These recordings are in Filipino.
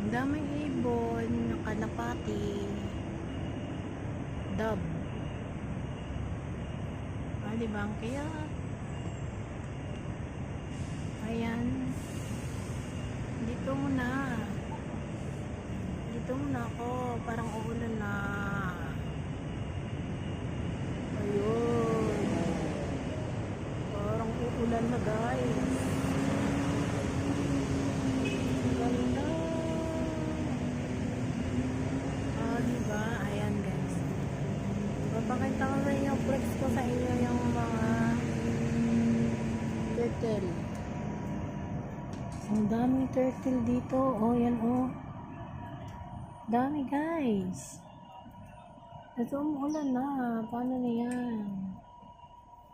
Ang daming ibon, kalapati, dove. Diba ang kaya? Ayan. Dito muna. Dito muna ako. Parang uulan na. Ayun. Parang uulan na, guys. Ang ganda. Diba? Ayan, guys. Papakita ko na yung flex ko sa inyo yung mga turtle. Ang daming turtle dito. Oh, yan oh. Dami, guys. Ito umuulan na. Paano na yan?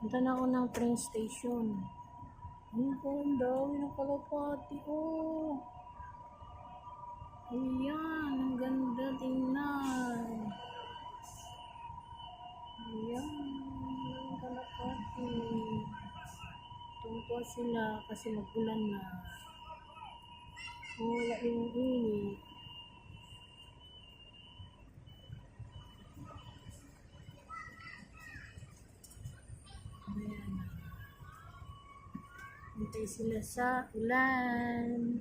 Punta na ako ng train station. Ang dami ng kalapati. Oh. Ayan. Ang ganda tingnan. Ayan. Ang kalapati. Tungkol sila kasi magulan na. Wala yung init. Ayan. Hintay sila sa ulan.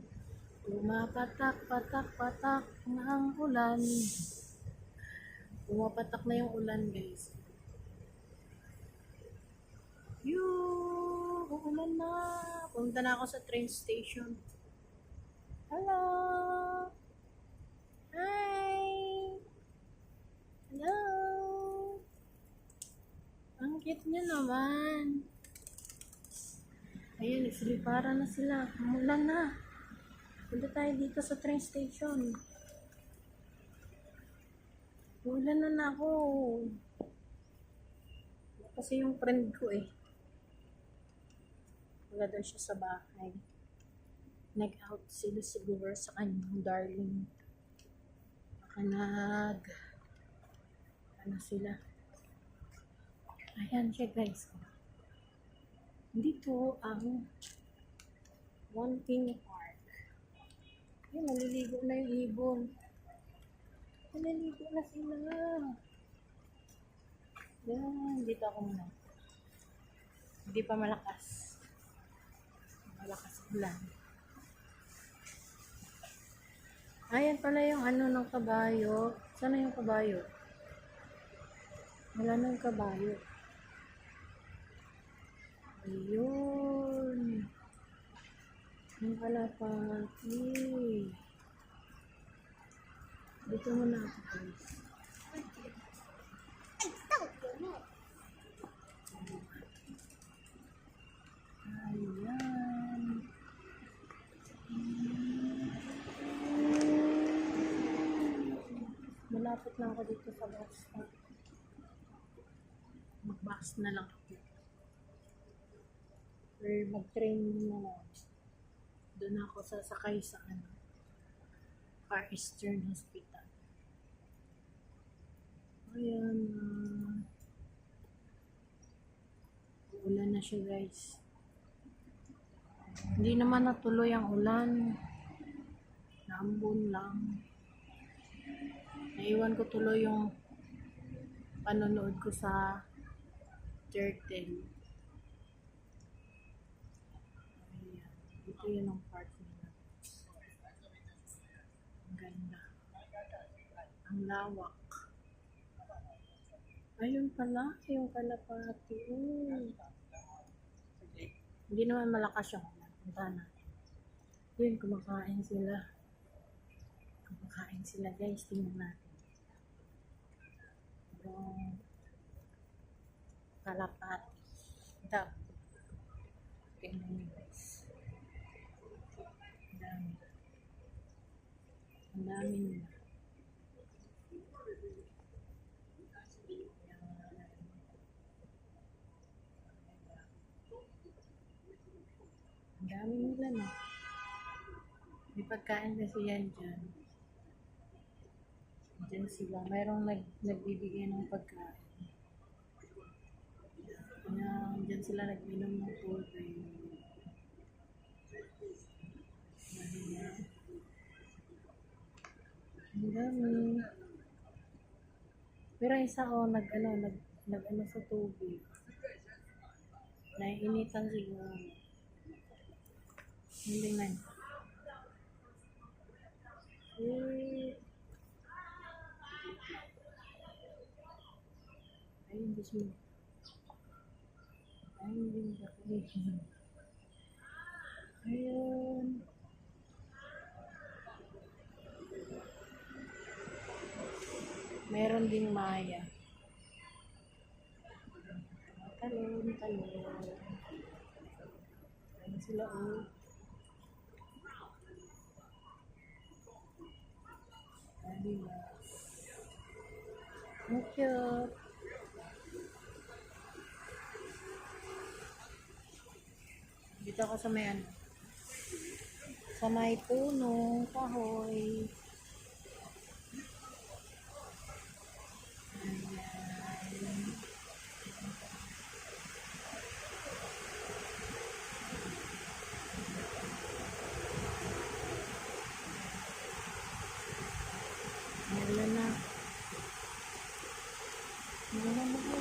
Pumapatak, patak, patak na ang ulan. Pumapatak na yung ulan, guys. Yoo! Uulan na. Pumunta na ako sa train station. Hello! Hi! Hello! Ang cute niya naman. Ayun, nagsiliparan na sila. Umulan na. Punta tayo dito sa train station. Umulan na ako. Kasi yung friend ko wala daw siya sa bahay. Nag-out sila siguro sa kanyang darling. Baka ano sila. Ayan siya, guys. Dito ang One Pin Park. Ayan, naliligo na yung ibon. Naliligo na sila. Ayan, dito ako muna. Hindi pa malakas. Malakas ulan. Ayan pala yung ano ng kabayo. Sana yung kabayo? Wala nang kabayo. Ayun. Yung kalapati. Dito muna ako, guys. Ayan. Malapit na ako dito sa bus stop. Mag-bus na lang ako. Or mag-train na lang. Doon ako sasakay sa Far Eastern Hospital. Ayan. Ulan na siya, guys. Hindi naman natuloy ang ulan. Naambon lang. Naiwan ko tuloy yung panonood ko sa turtle. Ayan. Ito yun ang park nila. Ang ganda. Ang lawak. Ayun pala, yung kalapati. Hindi naman malakas yung ulan. Punta natin. Yun, kumakain sila. Kumakain sila, guys. Tingnan natin. Yung kalapati. Dove. Tingnan nyo, guys. Ang dami. Ang dami nila. Ang dami nila, no? May pagkain kasi yan dyan. Dyan sila. Mayroong nagbibigay ng pagkain. Dyan sila nag-inom ng tubig. Pero isa nag ano sa tubig. Naiinitan siguro. Hindi man. Ayun, Diyos mo. Ayun, din ba? Ayun. Meron ding Maya. Talon. Ayun sila, oh. Ayun. Ang cute. Dito ako sa may ano. Sa may puno, kahoy. Ayan. Meron na. Meron na po.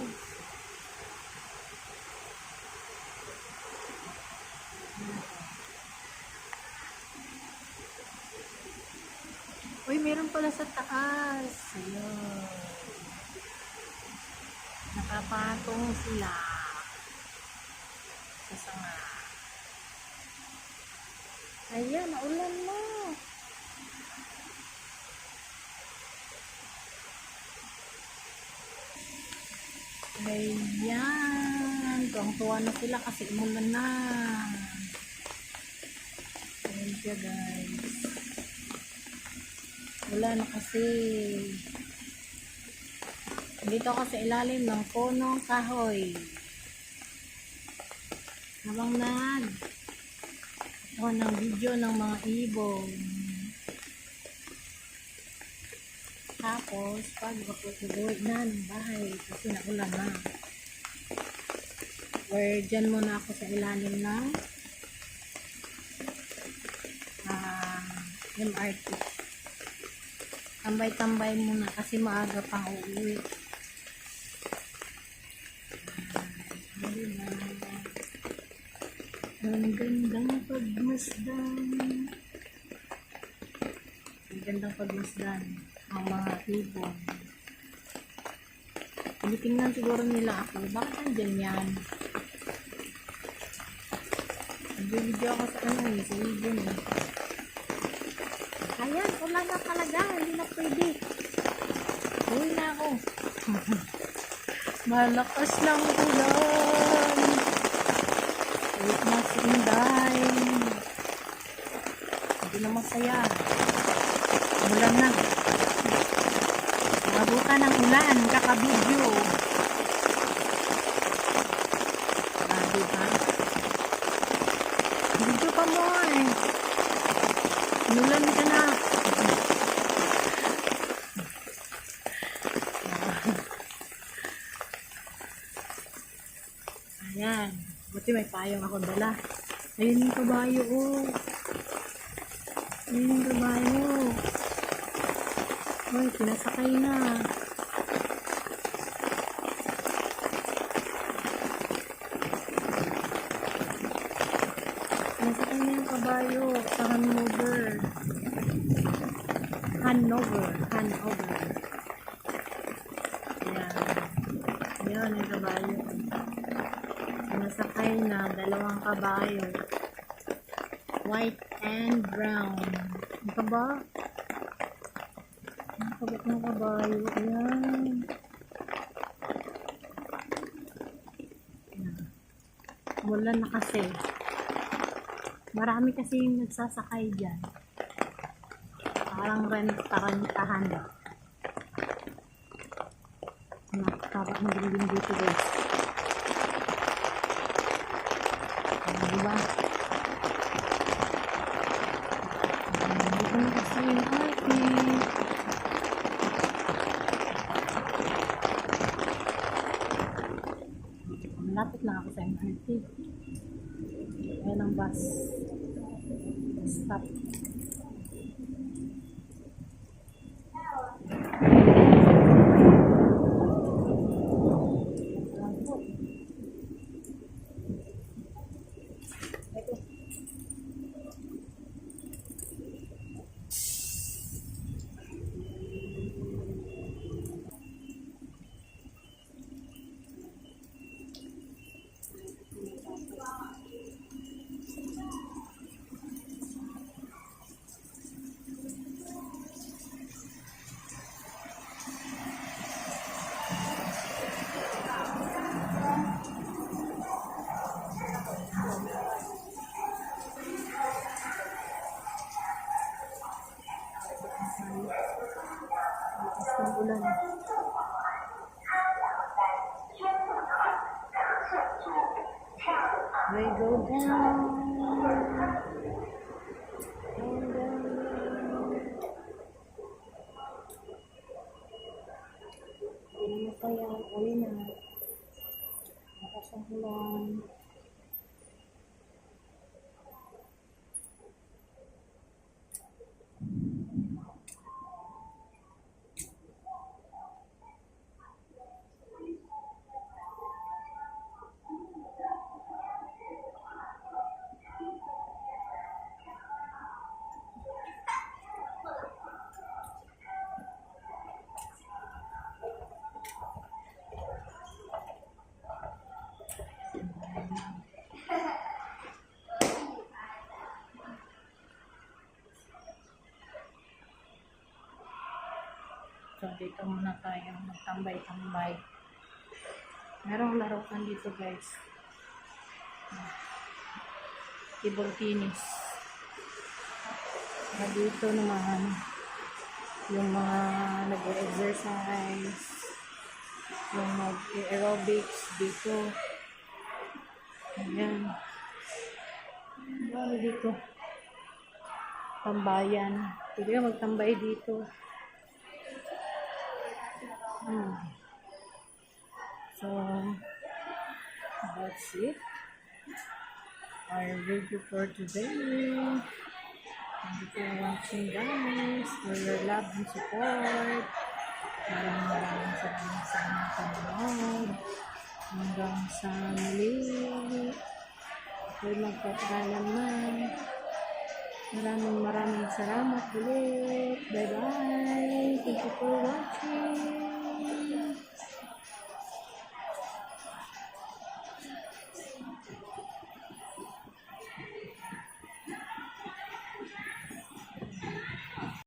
Uy, meron pala sa taas. Ayun. Nakapatong sila sa sanga. Ayan, naulan na. Ayan. Tuwang-tuwa na sila kasi umulan na. Ayan siya, guys. Wala na kasi. Dito ako sa ilalim ng punong kahoy. Habang ako ng video ng mga ibon. Tapos, pag uwi na ng bahay, kasi naulan na. Or dyan muna ako sa ilalim ng MRT. Tambay-tambay muna kasi maaga pang uuwi. Ang gandang pagmasdan. Ang gandang pagmasdan ang mga ibon. Tingnan siguro nila ako. Bakit andyan yan? Nag-video ako sa sa ibon eh. Ayan, wala na talaga. Hindi na pwede. Uwi na ako. Malakas lang ulan. Wait na si Inday. Hindi na masaya. Ulan na. Nabutan ng ulan. Kakabidyo. Diba? Video pa mo eh. Ulan ka na. Ayan. Buti may payong akong dala. Ayun yung kabayo, oh. Ayun yung kabayo. Uy, pinasakay na. Pinasakay na yung kabayo sa Hanover. Hanover. Ayan. Ayan yung kabayo. Nasakay na, 2 kabayo. White and brown. Ano ba? Ang kabit ng kabayo. Ayan. Mulan na kasi. Marami kasi yung nagsasakay dyan. Parang rentahan. Nakakabak ng building dito, guys. Diba? Dito na kasi yung ating malapit lang ako sa MRT. Ayan ang bus stop. ulan. May go down. Down, down, down. Hindi na kaya. Uwi na. Lakas ang ulan. So, dito muna tayo magtambay-tambay. Merong laruan dito, guys. Table tennis. Dito naman, yung mga nag-exercise, yung mag-aerobics dito. Ayan. Ano dito? Tambayan. Pwede ka magtambay dito. So, that's it. Our video for today. Thank you for watching, guys, for your love and support. Maraming salamat sa inyong panonood. Hanggang sa muli. Ako'y magpapaalam na. Maraming salamat ulit. Bye-bye. Thank you for watching.